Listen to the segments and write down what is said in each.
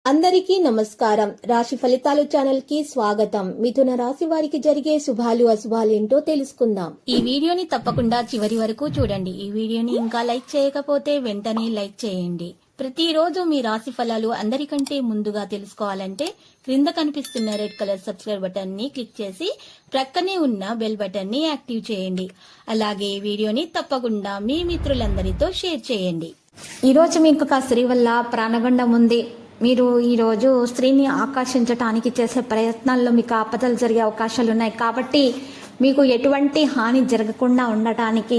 అందరికీ నమస్కారం. రాశి ఫలితాలు ఛానల్ కి స్వాగతం. మిథున రాశి వారికి జరిగే శుభాలు అశుభాలు ఏంటో తెలుసుకుందాం. ఈ వీడియోని తప్పకుండా చివరి వరకు చూడండి. ఈ వీడియోని ఇంకా లైక్ చేయకపోతే వెంటనే లైక్ చేయండి. ప్రతిరోజు మీ రాశి ఫలాలు అందరికంటే ముందుగా తెలుసుకోవాలంటే క్రింద కనిపిస్తున్న రెడ్ కలర్ సబ్స్క్రైబ్ బటన్ ని క్లిక్ చేసి ప్రక్కనే ఉన్న బెల్ బటన్ ని యాక్టివ్ చేయండి. అలాగే ఈ వీడియోని తప్పకుండా మీ మిత్రులందరితో షేర్ చేయండి. ఈ రోజు మీకు ఒక స్త్రీ వల్ల ప్రాణగండం ఉంది. మీరు ఈరోజు స్త్రీని ఆకర్షించడానికి చేసే ప్రయత్నాల్లో మీకు ఆపదలు జరిగే అవకాశాలు ఉన్నాయి. కాబట్టి మీకు ఎటువంటి హాని జరగకుండా ఉండటానికి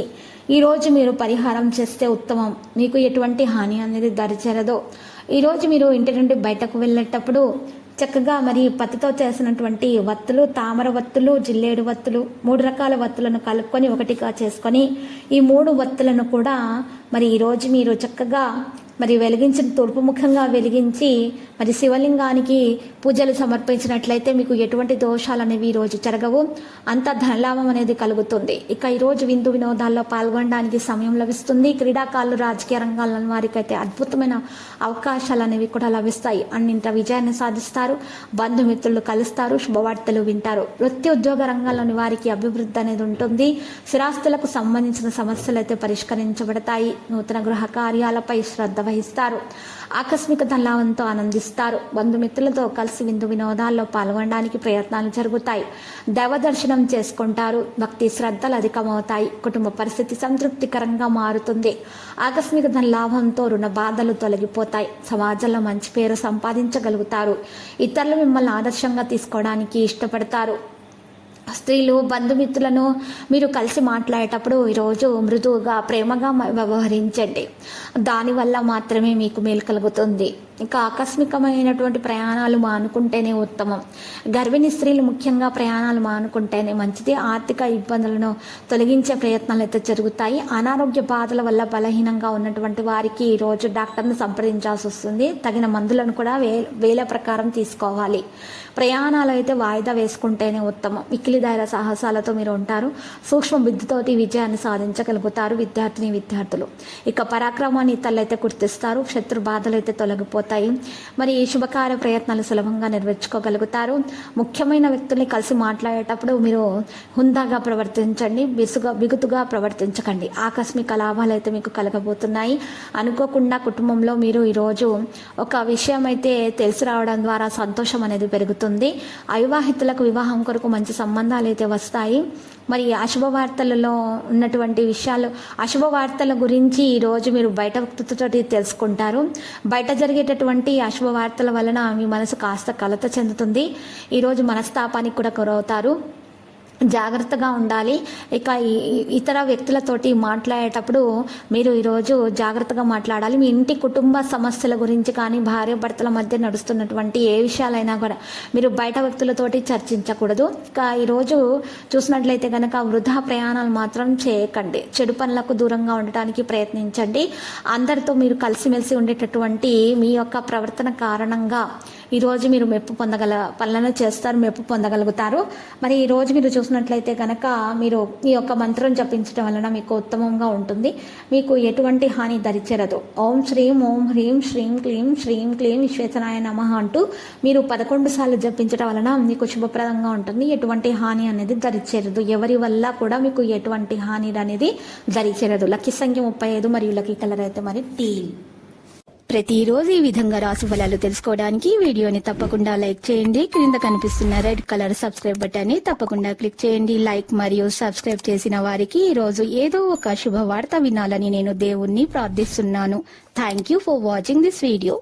ఈరోజు మీరు పరిహారం చేస్తే ఉత్తమం. మీకు ఎటువంటి హాని అనేది దరిచేరదు. ఈరోజు మీరు ఇంటి నుండి బయటకు వెళ్ళేటప్పుడు చక్కగా మరి పత్తితో చేసినటువంటి వత్తులు, తామర వత్తులు, జిల్లేడు వత్తులు, 3 రకాల వత్తులను కలుపుకొని ఒకటిగా చేసుకొని ఈ 3 వత్తులను కూడా మరి ఈరోజు మీరు చక్కగా మరి వెలిగించిన తూర్పు ముఖంగా వెలిగించి మరి శివలింగానికి పూజలు సమర్పించినట్లయితే మీకు ఎటువంటి దోషాలు అనేవి ఈరోజు జరగవు. అంత ధనలాభం అనేది కలుగుతుంది. ఇక ఈరోజు విందు వినోదాల్లో పాల్గొనడానికి సమయం లభిస్తుంది. క్రీడాకారులు, రాజకీయ రంగాల వారికి అయితే అద్భుతమైన అవకాశాలు అనేవి కూడా లభిస్తాయి. అన్నింట విజయాన్ని సాధిస్తారు. బంధుమిత్రులు కలుస్తారు. శుభవార్తలు వింటారు. వృత్తి ఉద్యోగ రంగాల్లోని వారికి అభివృద్ధి అనేది ఉంటుంది. స్థిరాస్తులకు సంబంధించిన సమస్యలు అయితే పరిష్కరించబడతాయి. నూతన గృహ కార్యాలపై శ్రద్ధ వహిస్తారు. ఆకస్మిక ధనలాభంతో ఆనందిస్తారు. బంధుమిత్రులతో కలిసి విందు వినోదాల్లో పాల్గొనడానికి ప్రయత్నాలు జరుగుతాయి. దైవ దర్శనం చేసుకుంటారు. భక్తి శ్రద్ధలు అధికమవుతాయి. కుటుంబ పరిస్థితి సంతృప్తికరంగా మారుతుంది. ఆకస్మిక ధనలాభంతో రుణ బాధలు తొలగిపోతాయి. సమాజంలో మంచి పేరు సంపాదించగలుగుతారు. ఇతరులు మిమ్మల్ని ఆదర్శంగా తీసుకోవడానికి ఇష్టపడతారు. స్త్రీలు, బంధుమిత్రులను మీరు కలిసి మాట్లాడేటప్పుడు ఈరోజు మృదువుగా, ప్రేమగా వ్యవహరించండి. దానివల్ల మాత్రమే మీకు మేలు కలుగుతుంది. ఇంకా ఆకస్మికమైనటువంటి ప్రయాణాలు మానుకుంటేనే ఉత్తమం. గర్భిణీ స్త్రీలు ముఖ్యంగా ప్రయాణాలు మానుకుంటేనే మంచిది. ఆర్థిక ఇబ్బందులను తొలగించే ప్రయత్నాలు అయితే జరుగుతాయి. అనారోగ్య బాధల వల్ల బలహీనంగా ఉన్నటువంటి వారికి ఈరోజు డాక్టర్ను సంప్రదించాల్సి వస్తుంది. తగిన మందులను కూడా వేల ప్రకారం తీసుకోవాలి. ప్రయాణాలు అయితే వాయిదా వేసుకుంటేనే ఉత్తమం. మిక్కిలి ధైర్య సాహసాలతో మీరు ఉంటారు. సూక్ష్మ బుద్ధితోటి విజయాన్ని సాధించగలుగుతారు విద్యార్థులు. ఇక పరాక్రమాన్ని ఇతరులు అయితే గుర్తిస్తారు. శత్రు బాధలు అయితే తొలగిపోతాయి. మరి శుభకార్య ప్రయత్నాలు సులభంగా నెరవేర్చుకోగలుగుతారు. ముఖ్యమైన వ్యక్తుల్ని కలిసి మాట్లాడేటప్పుడు మీరు హుందాగా ప్రవర్తించండి. బిగుతుగా ప్రవర్తించకండి. ఆకస్మిక లాభాలు అయితే మీకు కలగబోతున్నాయి. అనుకోకుండా కుటుంబంలో మీరు ఈరోజు ఒక విషయం అయితే తెలిసి రావడం ద్వారా సంతోషం అనేది పెరుగుతుంది. అవివాహితులకు వివాహం కొరకు మంచి సంబంధాలు అయితే వస్తాయి. మరి అశుభవార్తలలో ఉన్నటువంటి విషయాలు, అశుభవార్తల గురించి ఈరోజు మీరు బయట వ్యక్తులతోటి తెలుసుకుంటారు. బయట జరిగేటటువంటి అశుభవార్తల వలన మీ మనసు కాస్త కలత చెందుతుంది. ఈరోజు మనస్తాపానికి కూడా గురవుతారు. జాగ్రత్తగా ఉండాలి. ఇక ఇతర వ్యక్తులతోటి మాట్లాడేటప్పుడు మీరు ఈరోజు జాగ్రత్తగా మాట్లాడాలి. మీ ఇంటి కుటుంబ సమస్యల గురించి కానీ, భార్య భర్తల మధ్య నడుస్తున్నటువంటి ఏ విషయాలైనా కూడా మీరు బయట వ్యక్తులతోటి చర్చించకూడదు. ఇక ఈరోజు చూసినట్లయితే కనుక వృధా ప్రయాణాలు మాత్రం చేయకండి. చెడు పనులకు దూరంగా ఉండటానికి ప్రయత్నించండి. అందరితో మీరు కలిసిమెలిసి ఉండేటటువంటి మీ యొక్క ప్రవర్తన కారణంగా ఈరోజు మీరు మెప్పు పొందగలుగుతారు. మరి ఈరోజు మీరు చూసినట్లయితే కనుక మీరు ఈ యొక్క మంత్రం జపించడం వలన మీకు ఉత్తమంగా ఉంటుంది. మీకు ఎటువంటి హాని దరిచేరదు. ఓం శ్రీం ఓం హ్రీం శ్రీం క్లీం శ్రీం క్లీం విశ్వేశ్వరాయ నమః అంటూ మీరు 11 సార్లు జపించడం వలన మీకు శుభప్రదంగా ఉంటుంది. ఎటువంటి హాని అనేది దరిచేరదు. ఎవరి వల్ల కూడా మీకు ఎటువంటి హాని అనేది దరిచేరదు. లక్కీ సంఖ్య 35 మరియు లక్కీ కలర్ అయితే మరి టీల్. ప్రతిరోజు ఈ విధంగా రాశి ఫలాలు తెలుసుకోవడానికి వీడియోని తప్పకుండా లైక్ చేయండి. క్రింద కనిపిస్తున్న రెడ్ కలర్ సబ్స్క్రైబ్ బటన్ ని తప్పకుండా క్లిక్ చేయండి. లైక్ మరియు సబ్స్క్రైబ్ చేసిన వారికి ఈ రోజు ఏదో ఒక శుభవార్త వినాలని నేను దేవుణ్ణి ప్రార్థిస్తున్నాను. Thank you for watching this video.